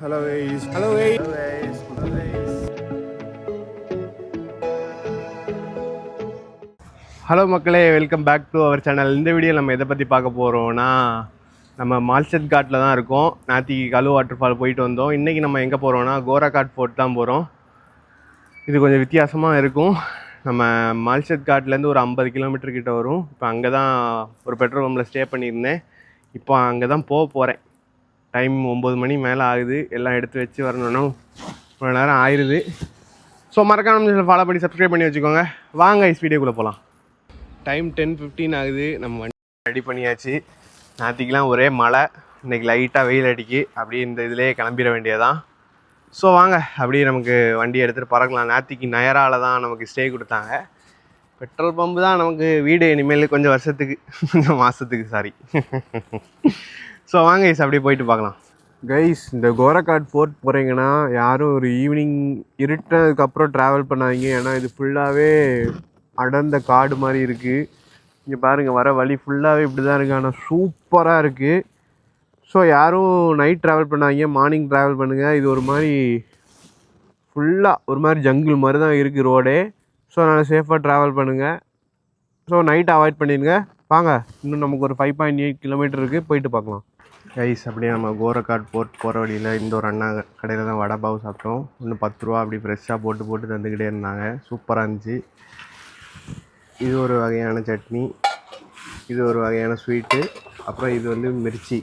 Hello guys. Hello guys. Hello guys. Hello guys. Hello மக்களே, welcome back to our channel. இந்த video நம்ம எதை பற்றி பார்க்க போகிறோம்னா, நம்ம மால்செட் காட்டில் தான் இருக்கோம். நேற்றுக்கு கலு வாட்டர் ஃபால் போயிட்டு வந்தோம். இன்றைக்கி நம்ம எங்கே போகிறோம்னா கோராகாட் ஃபோர்ட் தான் போகிறோம். இது கொஞ்சம் வித்தியாசமாக இருக்கும். நம்ம மால்செட் காட்லேருந்து ஒரு 50 கிலோமீட்டர் கிட்ட வரும். இப்போ அங்கே தான் ஒரு பெட்ரோல் பம்பில் ஸ்டே பண்ணியிருந்தேன். இப்போ அங்கே தான் போக போகிறேன். டைம் 9 மணி மேலே ஆகுது. எல்லாம் எடுத்து வச்சு வரணும்னா ஒரு நேரம் ஆயிடுது. ஸோ மறக்காம ஃபாலோ பண்ணி சப்ஸ்கிரைப் பண்ணி வச்சுக்கோங்க. வாங்க வீடியோக்குள்ளே போகலாம். டைம் 10:15 ஆகுது. நம்ம வண்டி ரெடி பண்ணியாச்சு. நேற்றுக்கெலாம் ஒரே மழை, இன்றைக்கி லைட்டாக வெயில் அடிக்கி. அப்படியே இந்த இதிலே கிளம்பிட வேண்டியதான். ஸோ வாங்க அப்படியே நமக்கு வண்டி எடுத்துகிட்டு பறக்கலாம். நேற்றுக்கு நயராவில் தான் நமக்கு ஸ்டே கொடுத்தாங்க. பெட்ரோல் பம்பு தான் நமக்கு வீடு இனிமேல் கொஞ்சம் வருஷத்துக்கு, கொஞ்சம் மாதத்துக்கு, சாரி. ஸோ வாங்க அப்படியே போயிட்டு பார்க்கலாம். கைஸ், இந்த கோராகாட் ஃபோர்ட் போகிறீங்கன்னா யாரும் ஒரு ஈவினிங் இருட்டதுக்கப்புறம் ட்ராவல் பண்ணாதீங்க. ஏன்னா இது ஃபுல்லாகவே அடர்ந்த காடு மாதிரி இருக்குது. இங்கே பாருங்கள், வர வழி ஃபுல்லாகவே இப்படி தான் இருக்குது. ஆனால் சூப்பராக இருக்குது. ஸோ யாரும் நைட் ட்ராவல் பண்ணாதீங்க, மார்னிங் ட்ராவல் பண்ணுங்கள். இது ஒரு மாதிரி ஃபுல்லாக ஒரு மாதிரி ஜங்கிள் மாதிரி தான் இருக்குது ரோடே. ஸோ அதனால் சேஃபாக ட்ராவல் பண்ணுங்கள். ஸோ நைட் அவாய்ட் பண்ணிடுங்க. வாங்க, இன்னும் நமக்கு ஒரு 5.8 கிலோமீட்டர் இருக்குது, போயிட்டு பார்க்கலாம். கைஸ், அப்படியே நம்ம கோராகாட் ஃபோர்ட் போகிற வழியில் இந்த ஒரு அண்ணா கடையில் தான் வடை பாவு சாப்பிட்டோம். இன்னும் 10 ரூபா அப்படி ஃப்ரெஷ்ஷாக போட்டு தந்துக்கிட்டே இருந்தாங்க. சூப்பராக இருந்துச்சு. இது ஒரு வகையான சட்னி, இது ஒரு வகையான ஸ்வீட்டு, அப்புறம் இது வந்து மிர்ச்சி,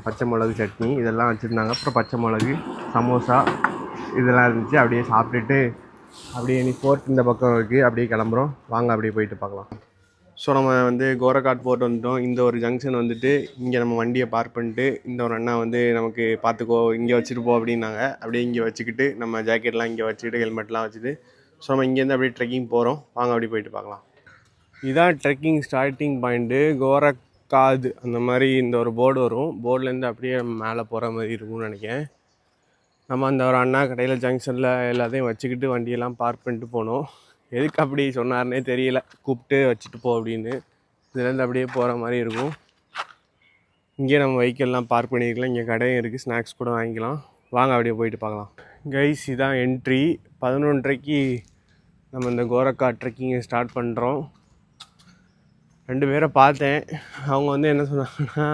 பச்சை மிளகு சட்னி இதெல்லாம் வச்சுருந்தாங்க. அப்புறம் பச்சை மிளகு, சமோசா இதெல்லாம் இருந்துச்சு. அப்படியே சாப்பிட்டுட்டு அப்படியே நீ ஃபோர்ட் இந்த பக்கம் இருக்குது, அப்படியே கிளம்புறோம். வாங்க அப்படியே போயிட்டு பார்க்கலாம். ஸோ நம்ம வந்து கோராகாட் ஃபோர்ட் வந்துட்டோம். இந்த ஒரு ஜங்ஷன் வந்துட்டு இங்கே நம்ம வண்டியை பார்க் பண்ணிட்டு இந்த ஒரு அண்ணா வந்து நமக்கு பார்த்துக்கோ, இங்கே வச்சுட்டு போ அப்படின்னாங்க. அப்படியே இங்கே வச்சுக்கிட்டு நம்ம ஜாக்கெட்லாம் இங்கே வச்சுக்கிட்டு ஹெல்மெட்லாம் வச்சுட்டு ஸோ நம்ம இங்கேருந்து அப்படியே ட்ரெக்கிங் போகிறோம். வாங்க அப்படியே போயிட்டு பார்க்கலாம். இதுதான் ட்ரெக்கிங் ஸ்டார்டிங் பாயிண்ட்டு. கோரக்காது அந்த மாதிரி இந்த ஒரு போர்டு வரும். போர்ட்லேருந்து அப்படியே நம்ம மேலே போகிற மாதிரி இருக்கும்னு நினைக்கிறேன். நம்ம அந்த ஒரு அண்ணா கடையில் ஜங்ஷனில் எல்லாத்தையும் வச்சுக்கிட்டு வண்டியெல்லாம் பார்க் பண்ணிட்டு போனோம். எதுக்கு அப்படி சொன்னார்னே தெரியல. கூப்பிட்டு வச்சுட்டு போ அப்படின்னு. இதுலேருந்து அப்படியே போகிற மாதிரி இருக்கும். இங்கே நம்ம வெஹிக்கிள்லாம் பார்க் பண்ணியிருக்கலாம். இங்கே கடையும் இருக்குது, ஸ்நாக்ஸ் கூட வாங்கிக்கலாம். வாங்க அப்படியே போயிட்டு பார்க்கலாம். கைஸ், இதான் என்ட்ரி. 11:30க்கு நம்ம இந்த கோராகாட் ட்ரெக்கிங்கை ஸ்டார்ட் பண்ணுறோம். 2 பேரை பார்த்தேன். அவங்க வந்து என்ன சொன்னாங்கன்னா,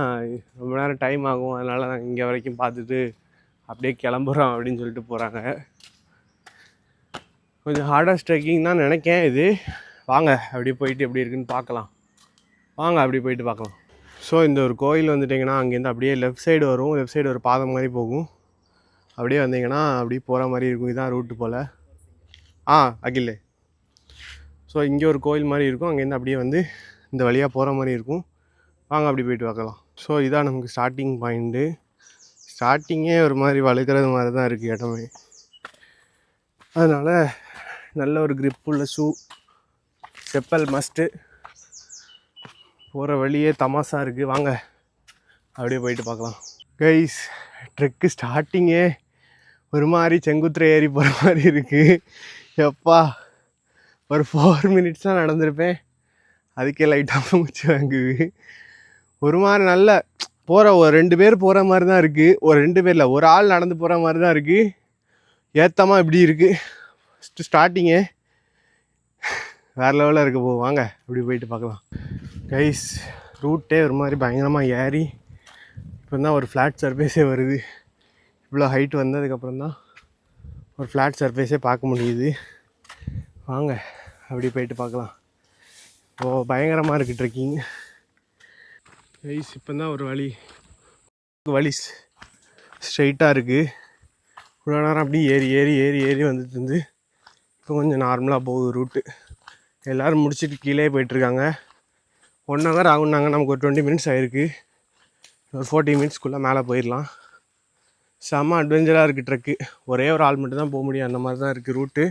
ரொம்ப நேரம் டைம் ஆகும், அதனால் நாங்கள் இங்கே வரைக்கும் பார்த்துட்டு அப்படியே கிளம்புறோம் அப்படின்னு சொல்லிட்டு போகிறாங்க. கொஞ்சம் ஹார்டஸ்ட் ட்ரெக்கிங் தான் நினைக்கேன் இது. வாங்க அப்படியே போயிட்டு எப்படி இருக்குன்னு பார்க்கலாம். வாங்க அப்படியே போயிட்டு பார்க்கலாம். ஸோ இந்த ஒரு கோயில் வந்துட்டிங்கன்னா அங்கேருந்து அப்படியே லெஃப்ட் சைடு வரும். லெஃப்ட் சைடு ஒரு பாதம் மாதிரி போகும். அப்படியே வந்தீங்கன்னா அப்படியே போகிற மாதிரி இருக்கும். இதுதான் ரூட்டு போல். அகிலே. ஸோ இங்கே ஒரு கோயில் மாதிரி இருக்கும். அங்கேருந்து அப்படியே வந்து இந்த வழியாக போகிற மாதிரி இருக்கும். வாங்க அப்படி போயிட்டு பார்க்கலாம். ஸோ இதான் நமக்கு ஸ்டார்டிங் பாயிண்ட்டு. ஸ்டார்டிங்கே ஒரு மாதிரி வழுக்கிறது மாதிரி தான் இருக்குது இடமே. அதனால் நல்ல ஒரு கிரிப் உள்ள ஷூ, செப்பல் மஸ்ட்டு. போகிற வழியே தமாசா இருக்குது. வாங்க அப்படியே போயிட்டு பார்க்கலாம். கைஸ், ட்ரெக்கு ஸ்டார்டிங்கே ஒரு மாதிரி செங்குத்துறை ஏறி போகிற மாதிரி இருக்குது. எப்பா, ஒரு 4 மினிட்ஸ் தான் நடந்திருப்பேன், அதுக்கே லைட்டாக மூச்சு வாங்குது. ஒரு மாதிரி நல்ல போகிற ஒரு 2 பேர் போகிற மாதிரி தான் இருக்குது. ஒரு 2 பேரில் ஒரு ஆள் நடந்து போகிற மாதிரி தான் இருக்குது. ஏற்றமாக இப்படி இருக்குது. ஃபஸ்ட்டு ஸ்டார்டிங்கே வேறு லெவலில் இருக்க போகும். வாங்க அப்படி போயிட்டு பார்க்கலாம். கைஸ், ரூட்டே ஒரு மாதிரி பயங்கரமாக ஏறி இப்போ தான் ஒரு ஃப்ளாட் சர்ஃபேஸே வருது. இவ்வளோ ஹைட் வந்ததுக்கப்புறம் தான் ஒரு ஃப்ளாட் சர்ஃபேஸே பார்க்க முடியுது. வாங்க அப்படி போயிட்டு பார்க்கலாம். பயங்கரமாக இருக்குது ட்ரெக்கிங். கைஸ், இப்போ தான் ஒரு வழி ஸ்ட்ரெயிட்டாக இருக்குது. இவ்வளோ நேரம் அப்படி ஏறி வந்துட்டு இருந்து இப்போ கொஞ்சம் நார்மலாக போகுது ரூட்டு. எல்லோரும் முடிச்சுட்டு கீழே போயிட்டுருக்காங்க. 1 ஹவர் ஆகுனாங்க. நமக்கு ஒரு 20 மினிட்ஸ் ஆகிருக்கு. ஒரு 40 மினிட்ஸ்க்குள்ளே மேலே போயிடலாம். செம்ம அட்வென்ச்சராக இருக்குது ட்ரெக்கு. ஒரே ஒரு ஆள் மட்டும் தான் போக முடியும், அந்த மாதிரி தான் இருக்குது ரூட்டு.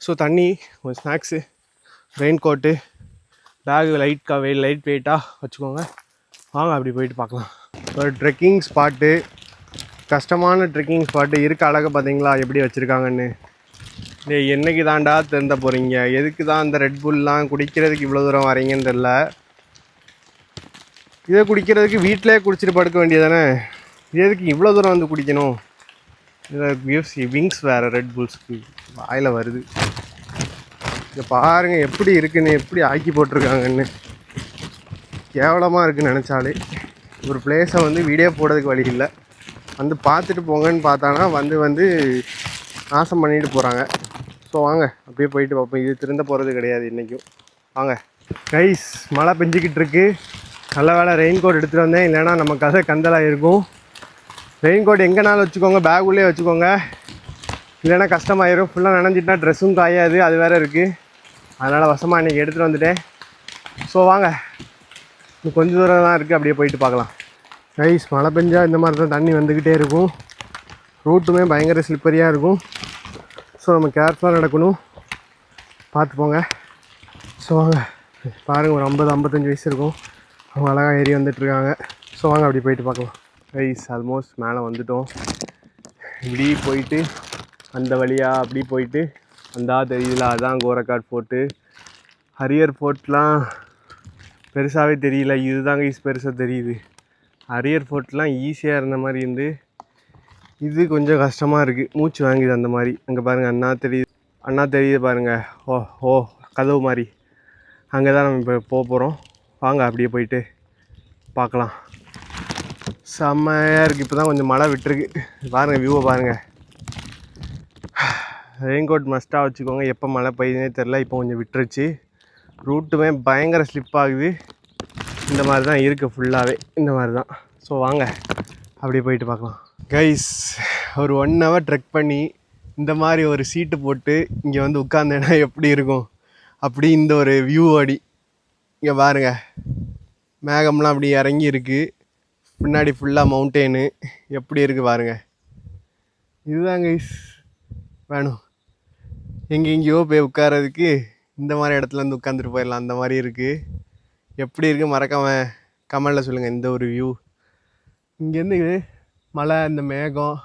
ஸோ தண்ணி, கொஞ்சம் snacks, rain coat, bag light வெயிட்டாக வச்சுக்கோங்க. வாங்க அப்படி போயிட்டு பார்க்கலாம். ஒரு ட்ரெக்கிங் ஸ்பாட்டு, கஷ்டமான ட்ரெக்கிங் ஸ்பாட்டு இருக்க அழகை பார்த்தீங்களா எப்படி வச்சுருக்காங்கன்னு. என்னைக்கு தாண்டா திறந்த போகிறீங்க? எதுக்கு தான் அந்த ரெட் புல்லாம் குடிக்கிறதுக்கு இவ்வளோ தூரம் வரீங்கன்னு தெரில. இதை குடிக்கிறதுக்கு வீட்டிலே குடிச்சிட்டு படுக்க வேண்டியதானே? எதுக்கு இவ்வளோ தூரம் வந்து குடிக்கணும்? இதில் கிவ்ஸ் விங்ஸ் வேறு ரெட் புல்ஸ்க்கு வாயில் வருது. இங்கே பாருங்கள் எப்படி இருக்குன்னு, எப்படி ஆக்கி போட்டிருக்காங்கன்னு. கேவலமாக இருக்குன்னு நினச்சாலே. ஒரு பிளேஸை வந்து வீடியோ போடுறதுக்கு வழி இல்லை. வந்து பார்த்துட்டு போங்கன்னு பார்த்தானா வந்து நாசம் பண்ணிட்டு போகிறாங்க. ஸோ வாங்க அப்படியே போயிட்டு பார்ப்போம். இது திருந்த போகிறது கிடையாது இன்றைக்கும். வாங்க கைஸ், மழை பெஞ்சிக்கிட்டு இருக்கு. நல்ல வேலை ரெயின் கோட் எடுத்துகிட்டு வந்தேன், இல்லைன்னா நம்ம கதை கந்தலாக இருக்கும். ரெயின் கோட் எங்கேனாலும் வச்சுக்கோங்க, பேக் உள்ளே வச்சுக்கோங்க, இல்லைன்னா கஷ்டமாயிரும். ஃபுல்லாக நனைஞ்சிட்டா ட்ரெஸ்ஸும் காயாது, அது வேறு இருக்குது. அதனால் வசமாக இன்றைக்கி எடுத்துகிட்டு வந்துட்டேன். ஸோ வாங்க, இன்னும் கொஞ்சம் தூரம் தான் இருக்குது, அப்படியே போயிட்டு பார்க்கலாம். கைஸ், மழை பெஞ்சால் இந்த மாதிரி தான் தண்ணி வந்துக்கிட்டே இருக்கும். ரூட்டுமே பயங்கர ஸ்லிப்பரியாக இருக்கும். ஸோ நம்ம கேர்ஃபுல்லாக நடக்கணும், பார்த்து போங்க. ஸோ வாங்க பாருங்கள், ஒரு 50-55 வயசு இருக்கும், அவங்க அழகாக ஏறி வந்துட்டுருக்காங்க. ஸோ வாங்க அப்படி போயிட்டு பார்க்கலாம். கைஸ், ஆல்மோஸ்ட் மேலே வந்துட்டோம். இப்படி போயிட்டு அந்த வழியாக அப்படி போயிட்டு அந்த தெரியல, அதுதான் கோரக்காட் ஃபோர்ட்டு. ஹரியர் ஃபோர்ட்லாம் பெருசாகவே தெரியல, இதுதாங்க பெருசாக தெரியுது. ஹரியர் ஃபோர்ட்லாம் ஈஸியாக இருந்த மாதிரி இருந்து இது கொஞ்சம் கஷ்டமாக இருக்குது, மூச்சு வாங்குது அந்த மாதிரி. அங்கே பாருங்கள், அண்ணா தெரியுது பாருங்கள். ஓ கதவு மாதிரி. அங்கே தான் நம்ம இப்போ போக போகிறோம். வாங்க அப்படியே போயிட்டு பார்க்கலாம். செம்மையாக இருக்குது. இப்போ தான் கொஞ்சம் மழை விட்டுருக்கு. பாருங்கள் வியூவை பாருங்கள். ரெயின் கோட் மஸ்ட்டாக வச்சுக்கோங்க, எப்போ மழை பெய்யுதுனே தெரில. இப்போ கொஞ்சம் விட்டுருச்சு. ரூட்டுமே பயங்கர ஸ்லிப் ஆகுது. இந்த மாதிரி தான் இருக்குது, ஃபுல்லாகவே இந்த மாதிரி தான். ஸோ வாங்க அப்படியே போயிட்டு பார்க்கலாம். கைஸ், ஒரு 1 hour ட்ரெக் பண்ணி இந்த மாதிரி ஒரு சீட்டு போட்டு இங்கே வந்து உட்காந்தேன்னா எப்படி இருக்கும், அப்படி இந்த ஒரு வியூ அடி. இங்கே பாருங்கள், மேகம்லாம் அப்படி இறங்கி இருக்குது, பின்னாடி ஃபுல்லாக மவுண்டெயினு. எப்படி இருக்குது பாருங்கள். இதுதான் கைஸ் வேணும். எங்கெங்கேயோ போய் உட்காரதுக்கு இந்த மாதிரி இடத்துல வந்து உட்காந்துட்டு போயிடலாம், அந்த மாதிரி இருக்குது. எப்படி இருக்குது மறக்காமல் கமெண்டில் சொல்லுங்கள். இந்த ஒரு வியூ இங்கேருந்து மழை, இந்த மேகம்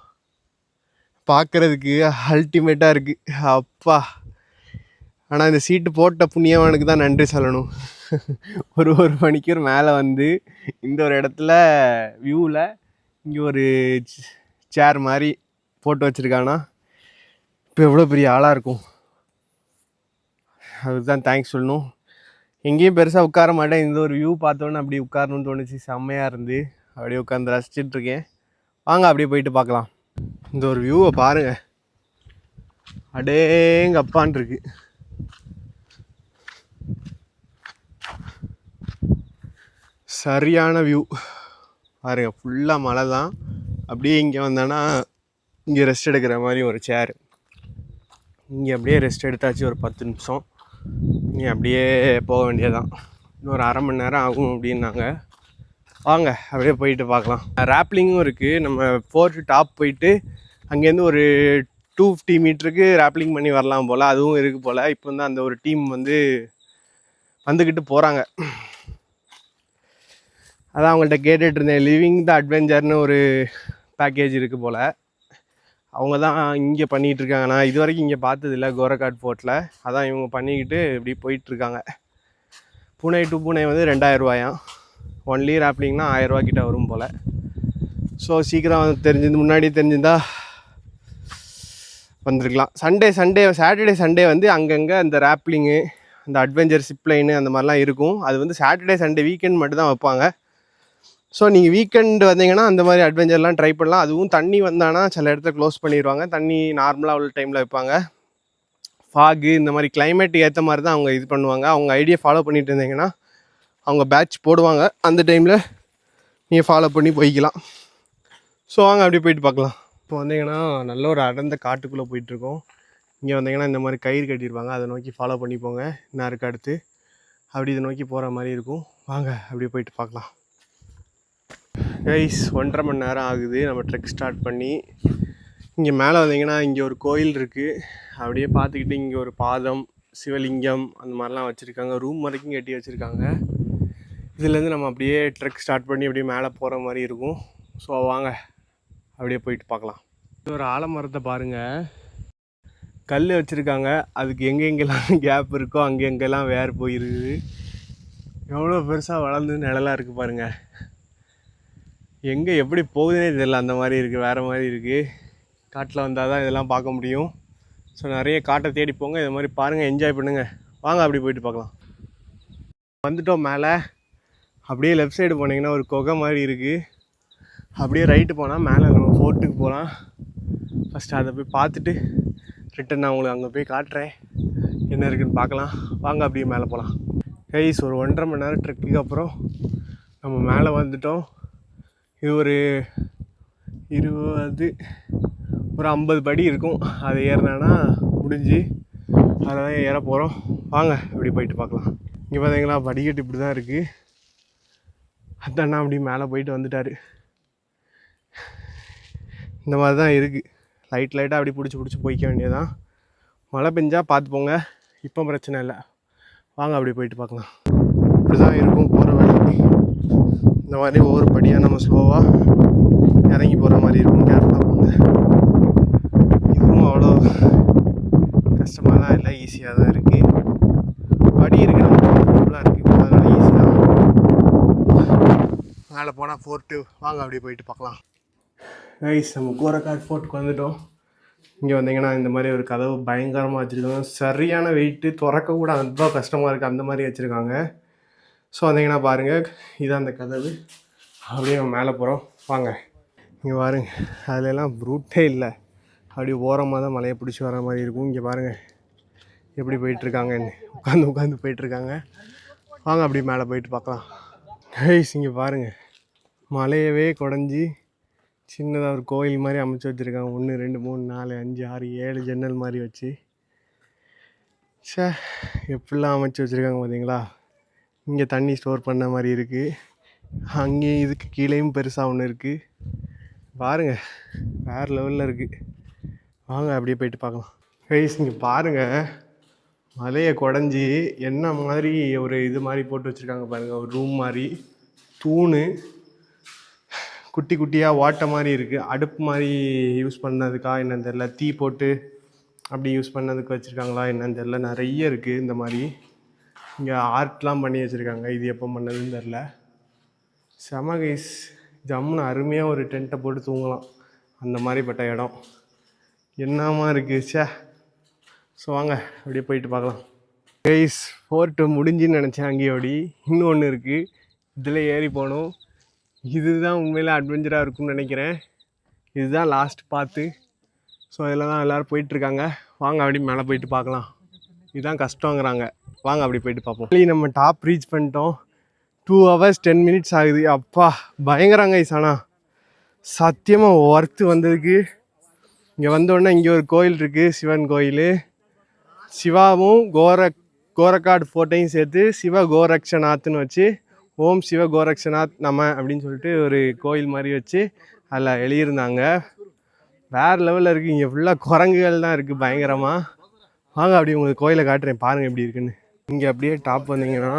பார்க்குறதுக்கு அல்டிமேட்டாக இருக்குது. அப்பா, ஆனால் இந்த சீட்டு போட்ட புண்ணியவனுக்கு தான் நன்றி சொல்லணும். ஒரு மணிக்கூர் மேலே வந்து இந்த ஒரு இடத்துல வியூவில் இங்கே ஒரு சேர் மாதிரி போட்டு வச்சுருக்காங்கன்னா இப்போ எவ்வளோ பெரிய ஆளாக இருக்கும். அதுதான் தேங்க்ஸ் சொல்லணும். எங்கேயும் பெருசாக உட்கார மாட்டேன், இந்த ஒரு வியூ பார்த்தோன்னே அப்படி உட்காரணும்னு தோணுச்சு. செம்மையாக இருந்து அப்படியே உட்காந்து ரசிச்சிட்ருக்கேன். வாங்க அப்படியே போயிட்டு பார்க்கலாம். இந்த ஒரு வியூவை பாருங்கள், அடேங்கப்பான் இருக்கு. சரியான வியூ பாருங்கள். ஃபுல்லாக மழை தான். அப்படியே இங்கே வந்தோன்னா இங்கே ரெஸ்ட் எடுக்கிற மாதிரி ஒரு சேர். இங்கே அப்படியே ரெஸ்ட் எடுத்தாச்சு ஒரு 10 நிமிஷம். இங்கே அப்படியே போக வேண்டியதான். இன்னொரு 1/2 மணி நேரம் ஆகும் அப்படின்னாங்க. வாங்க அப்படியே போயிட்டு பார்க்கலாம். ரேப்லிங்கும் இருக்குது. நம்ம 4 டாப் போயிட்டு அங்கேருந்து ஒரு 250 மீட்டருக்கு ரேப்லிங் பண்ணி வரலாம் போல், அதுவும் இருக்குது போல். இப்போ வந்து அந்த ஒரு டீம் வந்துக்கிட்டு போகிறாங்க. அதான் அவங்கள்ட்ட கேட்டுட்டு இருந்தேன். லிவிங் த அட்வென்ச்சர்னு ஒரு பேக்கேஜ் இருக்குது போல், அவங்க தான் இங்கே பண்ணிகிட்ருக்காங்க. நான் இது வரைக்கும் இங்கே பார்த்ததில்ல கோரக்காட் ஃபோர்ட்டில். அதான் இவங்க பண்ணிக்கிட்டு இப்படி போயிட்டுருக்காங்க. பூனே டு பூனே வந்து 2000 ரூபாயாம். ஒன்லி ரேப்லிங்னா 1000 ரூபா கிட்ட வரும் போல். ஸோ சீக்கிரம் முன்னாடி தெரிஞ்சிருந்தா வந்திருக்கலாம். சாட்டர்டே சண்டே வந்து அங்கங்கே அந்த ரேப்லிங்கு, அந்த அட்வென்ச்சர் சிப்லைனு அந்த மாதிரிலாம் இருக்கும். அது வந்து சாட்டர்டே சண்டே வீக்கெண்ட் மட்டும் தான் வைப்பாங்க. ஸோ நீங்கள் வீக்கெண்டு வந்தீங்கன்னா அந்த மாதிரி அட்வென்ச்சர்லாம் ட்ரை பண்ணலாம். அதுவும் தண்ணி வந்தானா சில இடத்துல க்ளோஸ் பண்ணிடுவாங்க. தண்ணி நார்மலாக உள்ள டைமில் வைப்பாங்க. ஃபாகு இந்த மாதிரி கிளைமேட்டுக்கு ஏற்ற மாதிரி தான் அவங்க இது பண்ணுவாங்க. அவங்க ஐடியா ஃபாலோ பண்ணிட்டு இருந்தீங்கன்னா அவங்க பேட்ச் போடுவாங்க. அந்த டைமில் நீங்கள் ஃபாலோ பண்ணி போய்க்கலாம். ஸோ வாங்க அப்படியே போயிட்டு பார்க்கலாம். இப்போ வந்தீங்கன்னா நல்ல ஒரு அடர்ந்த காட்டுக்குள்ளே போயிட்டுருக்கோம். இங்கே வந்தீங்கன்னா இந்த மாதிரி கயிறு கட்டியிருப்பாங்க, அதை நோக்கி ஃபாலோ பண்ணி போங்க. நேருக்கு அடுத்து அப்படி இதை நோக்கி போகிற மாதிரி இருக்கும். வாங்க அப்படியே போயிட்டு பார்க்கலாம். கைஸ், 1.5 மணி நேரம் ஆகுது நம்ம ட்ரெக் ஸ்டார்ட் பண்ணி. இங்கே மேலே வந்தீங்கன்னா இங்கே ஒரு கோயில் இருக்குது. அப்படியே பார்த்துக்கிட்டு இங்கே ஒரு பாதம், சிவலிங்கம் அந்த மாதிரிலாம் வச்சுருக்காங்க. ரூம் வரைக்கும் கட்டி வச்சுருக்காங்க. இதுலேருந்து நம்ம அப்படியே ட்ரெக் ஸ்டார்ட் பண்ணி அப்படியே மேலே போகிற மாதிரி இருக்கும். ஸோ வாங்க அப்படியே போயிட்டு பார்க்கலாம். ஒரு ஆலமரத்தை பாருங்கள், கல் வச்சுருக்காங்க. அதுக்கு எங்கெங்கெல்லாம் கேப் இருக்கோ அங்கெங்கெல்லாம் வேர் போயிருக்குது. எவ்வளோ பெருசாக வளர்ந்து நிழலாக இருக்குது பாருங்கள். எங்கே எப்படி போகுதுன்னே தெரியல, அந்த மாதிரி இருக்குது, வேறு மாதிரி இருக்குது. காட்டில் வந்தால் தான் இதெல்லாம் பார்க்க முடியும். ஸோ நிறைய காட்டை தேடி போங்க, இது மாதிரி பாருங்கள், என்ஜாய் பண்ணுங்கள். வாங்க அப்படி போயிட்டு பார்க்கலாம். வந்துட்டோம் மேலே. அப்படியே லெஃப்ட் சைடு போனீங்கன்னா ஒரு குகை மாதிரி இருக்குது. அப்படியே ரைட்டு போனால் மேலே நம்ம ஃபோர்ட்டுக்கு போகலாம். ஃபஸ்ட்டு அதை போய் பார்த்துட்டு ரிட்டன் நான் உங்களுக்கு அங்கே போய் காட்டுறேன், என்ன இருக்குதுன்னு பார்க்கலாம். வாங்க அப்படியே மேலே போகலாம். கைஸ், ஒரு 1.5 மணி நேரம் ட்ரெக்குக்கு அப்புறம் நம்ம மேலே வந்துட்டோம். இது ஒரு 50 படி இருக்கும். அது ஏறினா முடிஞ்சு அதில் தான் ஏற போகிறோம். வாங்க அப்படி போயிட்டு பார்க்கலாம். இங்கே பார்த்தீங்களா, படிக்கட்டு இப்படி தான் இருக்குது. அண்ணா அப்படி மேலே போயிட்டு வந்துட்டார். இந்த மாதிரி தான் இருக்குது. லைட்டாக அப்படி பிடிச்சி போய்க்க வேண்டியதான். மழை பெஞ்சால் பார்த்து போங்க, இப்போ பிரச்சனை இல்லை. வாங்க அப்படி போயிட்டு பார்க்கலாம். இப்படி தான் இருக்கும் போகிற வழி. இந்த மாதிரி ஒவ்வொரு படியாக நம்ம ஸ்லோவாக இறங்கி போகிற மாதிரி இருக்கும். கேரளா போங்க. இதுவும் அவ்வளோ கஷ்டமாலாம் இல்லை, ஈஸியாக தான் இருக்குது. படி இருக்குது, நம்ம கம்ஃபர்டபுளாக இருக்குது, அதனால ஈஸி தான். மேலே போனால் ஃபோர்ட்டு. வாங்க அப்படியே போயிட்டு பார்க்கலாம். கைஸ், நம்ம கோரக்காட் ஃபோர்ட்டுக்கு வந்துட்டோம். இங்கே வந்தீங்கன்னா இந்த மாதிரி ஒரு கதவு பயங்கரமாக வச்சுருக்காங்க. சரியான வெயிட்டு, திறக்க கூட ரொம்ப கஷ்டமாக இருக்குது, அந்த மாதிரி வச்சுருக்காங்க. ஸோ வந்தீங்கன்னா பாருங்கள், இதான் அந்த கதவு. அப்படியே நம்ம மேலே போகிறோம். வாங்க. இங்கே பாருங்க, அதிலெல்லாம் ரூட்டே இல்லை, அப்படி ஓரமாக தான் மலையை பிடிச்சி வர மாதிரி இருக்கும். இங்கே பாருங்கள் எப்படி போயிட்டுருக்காங்கன்னு, உட்காந்து போயிட்டுருக்காங்க. வாங்க அப்படி மேலே போயிட்டு பார்க்கலாம். கைஸ், இங்கே பாருங்கள், மலையவே குடஞ்சி சின்னதாக ஒரு கோயில் மாதிரி அமைச்சு வச்சுருக்காங்க. 1 2 3 4 5 6 7 ஜன்னல் மாதிரி வச்சு. எப்படிலாம் அமைச்சு வச்சுருக்காங்க பார்த்தீங்களா. இங்கே தண்ணி ஸ்டோர் பண்ண மாதிரி இருக்குது. அங்கேயும் இதுக்கு கீழேயும் பெருசாக ஒன்று இருக்குது. பாருங்கள், வேறு லெவலில் இருக்குது. வாங்க அப்படியே போயிட்டு பார்க்கலாம். கைஸ், இங்கே பாருங்கள், மலையை குடஞ்சி என்ன மாதிரி ஒரு இது மாதிரி போட்டு வச்சுருக்காங்க பாருங்கள். ஒரு ரூம் மாதிரி, தூணு குட்டி குட்டியாக வாட்டை மாதிரி இருக்குது. அடுப்பு மாதிரி யூஸ் பண்ணதுக்கா என்னன்னு தெரில, தீ போட்டு அப்படி யூஸ் பண்ணதுக்கு வச்சுருக்காங்களா என்னன்னு தெரில. நிறைய இருக்குது இந்த மாதிரி. இங்கே ஆர்ட்லாம் பண்ணி வச்சுருக்காங்க. இது எப்போ பண்ணதுன்னு தெரில. செம கைஸ், ஜம்முன்னு அருமையாக ஒரு டென்ட்டை போட்டு தூங்கலாம், அந்த மாதிரிப்பட்ட இடம். என்னமா இருக்குது. ஸோ வாங்க அப்படியே போயிட்டு பார்க்கலாம். கைஸ், ஃபோர்ட்டு முடிஞ்சுன்னு நினச்சேன். அங்கேயோடி இன்னும் ஒன்று இருக்குது, இதில் ஏறி போகணும். இதுதான் உண்மையிலே அட்வென்ச்சராக இருக்கும்னு நினைக்கிறேன். இதுதான் லாஸ்ட் பார்த்து. ஸோ இதில் தான் எல்லோரும் போயிட்டுருக்காங்க. வாங்க அப்படி மேலே போயிட்டு பார்க்கலாம். இதுதான் கஷ்டங்கிறாங்க. வாங்க அப்படி போயிட்டு பார்ப்போம். நம்ம டாப் ரீச் பண்ணிட்டோம். 2 hours 10 minutes ஆகுது. அப்பா பயங்கரங்க கைஸ். ஆனால் சத்தியமாக ஒர்த்து வந்ததுக்கு. இங்கே வந்தோடனே இங்கே ஒரு கோயில் இருக்குது, சிவன் கோயில். சிவாவும் கோரக்காட் ஃபோர்ட்டையும் சேர்த்து சிவ கோரக்ஷநாத்னு வச்சு, ஓம் சிவ கோரக்ஷநாத் நம அப்படின்னு சொல்லிட்டு ஒரு கோயில் மாதிரி வச்சு அதில் எழுதியிருந்தாங்க. வேறு லெவலில் இருக்குது. இங்கே ஃபுல்லாக குரங்குகள் தான் இருக்குது பயங்கரமாக. வாங்க அப்படி உங்களுக்கு கோயிலை காட்டுறேன், பாருங்கள் எப்படி இருக்குன்னு. இங்கே அப்படியே டாப் வந்தீங்கன்னா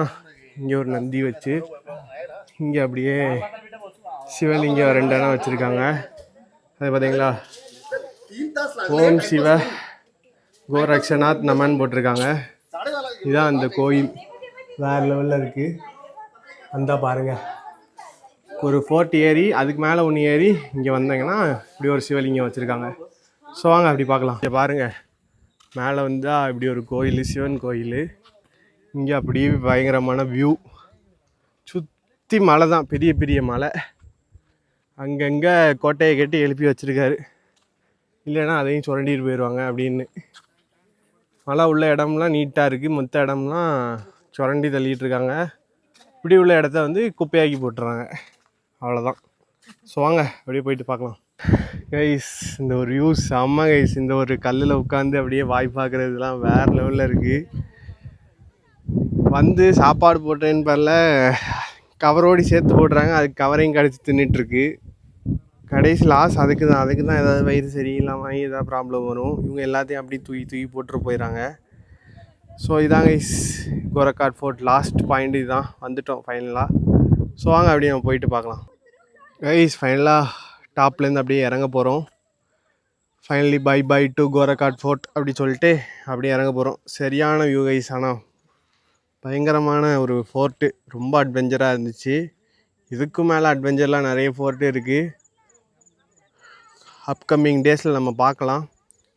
இங்கே ஒரு நந்தி வச்சு, இங்கே அப்படியே சிவலிங்கம் 2 இடம் வச்சுருக்காங்க. அது பார்த்தீங்களா, ஓம் சிவ கோரக்ஷநாத் நமன் போட்டிருக்காங்க. இதுதான் அந்த கோயில், வேறு லெவலில் இருக்குது. வந்தால் பாருங்கள், ஒரு 40 ஏறி அதுக்கு மேலே 1 ஏறி இங்கே வந்தீங்கன்னா இப்படி ஒரு சிவலிங்கம் வச்சுருக்காங்க. ஸோ வாங்க அப்படி பார்க்கலாம். இங்கே பாருங்கள், மேலே வந்தால் இப்படி ஒரு கோயில், சிவன் கோயில். இங்கே அப்படியே பயங்கரமான வியூ. சுற்றி மலை தான், பெரிய பெரிய மலை. அங்கங்கே கோட்டையை கட்டி எழுப்பி வச்சுருக்காரு, இல்லைன்னா அதையும் சுரண்டிட்டு போயிடுவாங்க அப்படின்னு. மழை உள்ள இடம்லாம் நீட்டாக இருக்குது, மொத்த இடம்லாம் சுரண்டி தள்ளிட்டு இருக்காங்க. இப்படி உள்ள இடத்த வந்து குப்பையாக்கி போட்டுறாங்க, அவ்வளோதான். ஸோ வாங்க அப்படியே போயிட்டு பார்க்கலாம். கைஸ், இந்த ஒரு வியூஸ் செம்ம கைஸ். இந்த ஒரு கல்லில் உட்காந்து அப்படியே வாய் பார்க்குறதுலாம் வேறு லெவலில் இருக்குது. வந்து சாப்பாடு போட்டேன்னு பாருல, கவரோடு சேர்த்து போடுறாங்க, அதுக்கு கவரையும் கடிச்சு தின்னுட்டுருக்கு. கடைசி லாஸ் அதுக்கு தான் ஏதாவது வயிறு சரியில்லாமல் ஏதாவது ப்ராப்ளம் வரும். இவங்க எல்லாத்தையும் அப்படி தூக்கி போட்டுட்டு போயிடறாங்க. ஸோ இதாங்க கைஸ், கோரக்காட் ஃபோர்ட் லாஸ்ட் பாயிண்ட். இதுதான், வந்துட்டோம் ஃபைனலாக. ஸோ வாங்க அப்படியே நம்ம போயிட்டு பார்க்கலாம். கைஸ், ஃபைனலாக டாப்லேருந்து அப்படியே இறங்க போகிறோம். ஃபைனலி பை டு கோரக்காட் ஃபோர்ட் அப்படி சொல்லிட்டு அப்படியே இறங்க போகிறோம். சரியான வியூ கைஸ். ஆனால் பயங்கரமான ஒரு ஃபோர்ட்டு, ரொம்ப அட்வென்ச்சராக இருந்துச்சு. இதுக்கு மேலே அட்வென்ச்சர்லாம் நிறைய ஃபோர்ட்டு இருக்குது. அப்கமிங் டேஸில் நம்ம பார்க்கலாம்.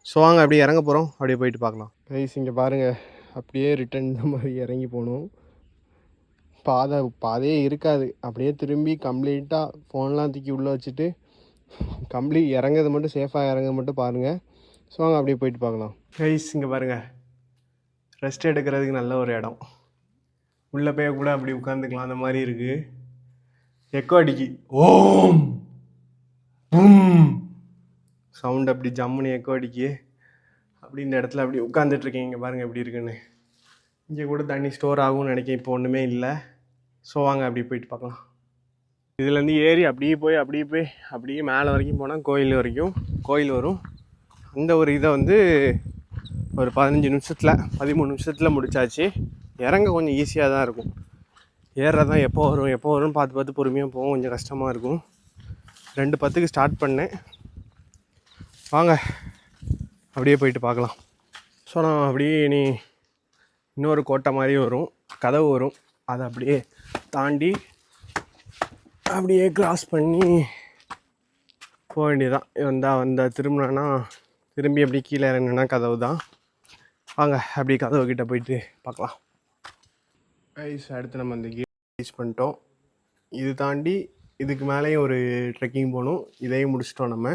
ஸோ வாங்க அப்படியே இறங்க போகிறோம், அப்படியே போயிட்டு பார்க்கலாம். கைஸ் இங்கே பாருங்கள், அப்படியே ரிட்டன் இந்த மாதிரி இறங்கி போகணும். பாதையே இருக்காது. அப்படியே திரும்பி கம்ப்ளீட்டாக ஃபோன்லாம் தூக்கி உள்ளே வச்சுட்டு இறங்குறது மட்டும் சேஃபாக இறங்குறது மட்டும் பாருங்கள். ஸோ வாங்க அப்படியே போயிட்டு பார்க்கலாம். கைஸ் இங்கே பாருங்கள், ரெஸ்ட் எடுக்கிறதுக்கு நல்ல ஒரு இடம். உள்ளே போய் கூட அப்படி உட்காந்துக்கலாம், அந்த மாதிரி இருக்குது. எக்கோ அடிக்கி ஓம் சவுண்ட் அப்படி ஜம்முன்னு எக்கோ அடிக்கி. அப்படி இந்த இடத்துல அப்படி உட்காந்துட்ருக்கேன். இங்கே பாருங்கள் எப்படி இருக்குன்னு. இங்கே கூட தண்ணி ஸ்டோர் ஆகும்னு நினைக்கிறேன், இப்போ ஒன்றுமே இல்லை. ஸோ வாங்க அப்படியே போயிட்டு பார்க்கலாம். இதுலேருந்து ஏறி அப்படியே போய் அப்படியே மேலே வரைக்கும் போனால் கோயில் வரைக்கும் கோயில் வரும். அந்த ஒரு இதை வந்து ஒரு 13 நிமிஷத்தில் முடிச்சாச்சு. இறங்க கொஞ்சம் ஈஸியாக தான் இருக்கும். ஏறுறதான் எப்போ வரும்னு பார்த்து பொறுமையாக போகும், கொஞ்சம் கஷ்டமாக இருக்கும். 2:10 ஸ்டார்ட் பண்ணேன். வாங்க அப்படியே போயிட்டு பார்க்கலாம். ஸோ நான் அப்படியே இன்னொரு கோட்டை மாதிரி வரும், கதவு வரும். அதை அப்படியே தாண்டி அப்படியே கிராஸ் பண்ணி போக வேண்டியதான். வந்த திரும்பினா திரும்பி அப்படியே கீழே இறங்கினா கதவு தான். வாங்க அப்படியே கதவு கிட்டே போயிட்டு பார்க்கலாம். ஐஸ் அடுத்து நம்ம அந்த கேட் யூஸ் பண்ணிட்டோம். இது தாண்டி இதுக்கு மேலேயும் ஒரு ட்ரெக்கிங் போகணும். இதையும் முடிச்சிட்டோம் நம்ம.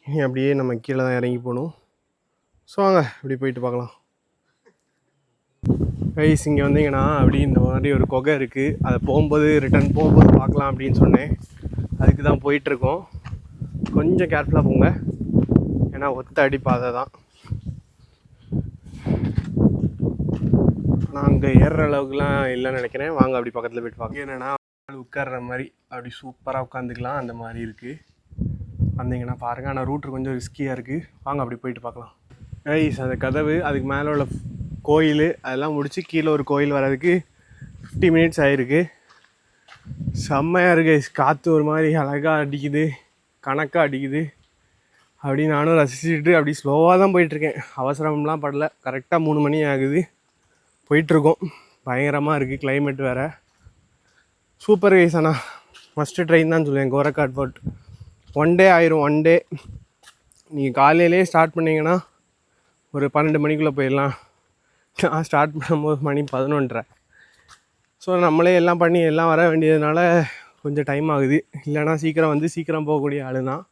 இனி அப்படியே நம்ம கீழே தான் இறங்கி போகணும். ஸோ வாங்க அப்படி போயிட்டு பார்க்கலாம். கைஸ் இங்கே வந்தீங்கன்னா அப்படி இந்த மாதிரி ஒரு குகை இருக்குது. அதை ரிட்டர்ன் போகும்போது பார்க்கலாம் அப்படின்னு சொன்னேன். அதுக்கு தான் போயிட்டுருக்கோம். கொஞ்சம் கேர்ஃபுல்லாக போங்க, ஏன்னா ஒத்த அடி பாதை தான். நான் அங்கே ஏறுற அளவுக்குலாம் இல்லைன்னு நினைக்கிறேன். வாங்க அப்படி பக்கத்தில் போயிட்டு பார்க்க. என்னென்னா உட்கார்ற மாதிரி அப்படி சூப்பராக உட்காந்துக்கலாம், அந்த மாதிரி இருக்குது. வந்தீங்கன்னா பாருங்கள். ஆனால் ரூட்ரு கொஞ்சம் ரிஸ்கியாக இருக்குது. வாங்க அப்படி போயிட்டு பார்க்கலாம். கைஸ் அந்த கதவு, அதுக்கு மேலே உள்ள கோயில் அதெல்லாம் முடித்து கீழே ஒரு கோயில் வர்றதுக்கு 50 மினிட்ஸ் ஆகிருக்கு. செம்மையாக இருக்குது. காற்று ஒரு மாதிரி அழகாக அடிக்குது, கணக்காக அடிக்குது. அப்படி நானும் ரசிச்சுட்டு அப்படி ஸ்லோவாக தான் போயிட்டுருக்கேன். அவசரம்லாம் படல. கரெக்டாக 3 மணி ஆகுது. போயிட்டுருக்கோம். பயங்கரமாக இருக்குது. கிளைமேட் வேறு சூப்பர் கைஸ். ஆனால் ஃபஸ்ட்டு ட்ரெயின் தான் சொல்லுவேன் கோரக்காட் ஃபோர்ட். 1 டே ஆயிரும். 1 டே நீங்கள் காலையிலே ஸ்டார்ட் பண்ணிங்கன்னா ஒரு 12 மணிக்குள்ளே போயிடலாம். நான் ஸ்டார்ட் பண்ணும்போது மணி 11:30. ஸோ நம்மளே எல்லாம் பண்ணி எல்லாம் வர வேண்டியதுனால கொஞ்சம் டைம் ஆகுது. இல்லைனா சீக்கிரம் போகக்கூடிய ஆள் தான்.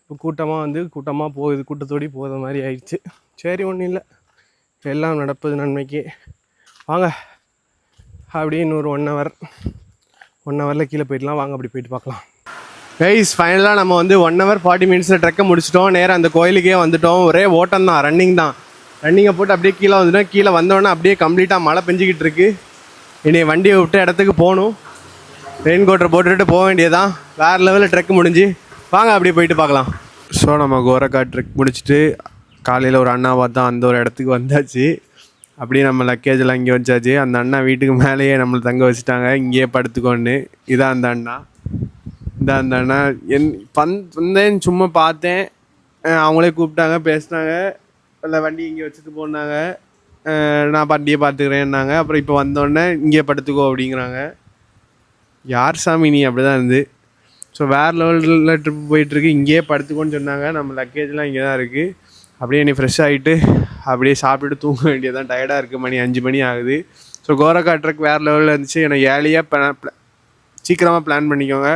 இப்போ கூட்டமாக போகுது, கூட்டத்தோடி போகிற மாதிரி ஆயிடுச்சு. சரி, ஒன்றும் இல்லை, எல்லாம் நடப்பது நன்மைக்கு. வாங்க அப்படியே இன்னொரு 1 ஹவரில் கீழே போயிடலாம். வாங்க அப்படி போயிட்டு பார்க்கலாம். கைஸ் ஃபைனலாக நம்ம 1 hour 40 minutes ட்ரெக்கை முடிச்சிட்டோம். நேராக அந்த கோயிலுக்கே வந்துட்டோம். ஒரே ஓட்டம் தான், ரன்னிங்கை போட்டு அப்படியே கீழே வந்துட்டோம். கீழே வந்தோடனே அப்படியே கம்ப்ளீட்டாக மழை பெஞ்சிக்கிட்டு இருக்கு. இனி வண்டியை விட்டு இடத்துக்கு போகணும். ரெயின் கோட்டரை போட்டுட்டு போக வேண்டியதான். வேறு லெவலில் ட்ரெக் முடிஞ்சு. வாங்க அப்படியே போயிட்டு பார்க்கலாம். ஸோ நம்ம கோரக்காட் ட்ரெக் முடிச்சுட்டு காலையில் ஒரு அண்ணா பார்த்தா அந்த ஒரு இடத்துக்கு வந்தாச்சு. அப்படியே நம்ம லக்கேஜெல்லாம் இங்கே வச்சாச்சு. அந்த அண்ணா வீட்டுக்கு மேலேயே நம்மளை தங்க வச்சுட்டாங்க, இங்கேயே படுத்துக்கோன்னு. இதான் அந்த அண்ணா. அந்த அண்ணா வந்தேன்னு சும்மா பார்த்தேன். அவங்களே கூப்பிட்டாங்க, பேசினாங்க. இல்லை வண்டி இங்கே வச்சுட்டு போனாங்க, நான் வண்டியை பார்த்துக்கிறேன்னாங்க. அப்புறம் இப்போ வந்தோடனே இங்கே படுத்துக்கோ அப்படிங்கிறாங்க. யார் சாமி நீ? அப்படி தான் இருந்து. ஸோ வேறு லெவலில் ட்ரிப் போயிட்டுருக்கு. இங்கேயே படுத்துக்கோன்னு சொன்னாங்க. நம்ம லக்கேஜ்லாம் இங்கே தான் இருக்குது. அப்படியே நீ ஃப்ரெஷ் ஆகிட்டு அப்படியே சாப்பிட்டுட்டு தூங்க வேண்டியதான். டயர்டாக இருக்குது. மணி 5 மணி ஆகுது. ஸோ கோரக்காட் ட்ரெக் வேறு லெவலில் இருந்துச்சு. எனக்கு ஏர்லியாக சீக்கிரமாக பிளான் பண்ணிக்கோங்க.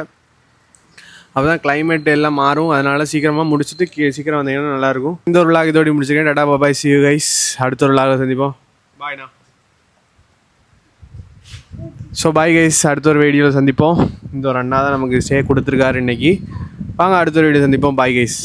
அப்போ தான் கிளைமேட் எல்லாம் மாறும். அதனால் சீக்கிரமாக முடிச்சுட்டு சீக்கிரம் வந்தீங்கன்னா நல்லாயிருக்கும். இந்த ஒரு விளாக் இதோடு முடிச்சுக்கேன். டாடா பாய், see you guys. அடுத்த ஒரு விளாகில் சந்திப்போம். பாய்ண்ணா. ஸோ பாய் கைஸ், அடுத்த ஒரு வீடியோவில் சந்திப்போம். இந்த ஒரு அண்ணா தான் நமக்கு ஸ்டே கொடுத்துருக்காரு இன்றைக்கி. வாங்க அடுத்த ஒரு வீடியோ சந்திப்போம். Bye guys.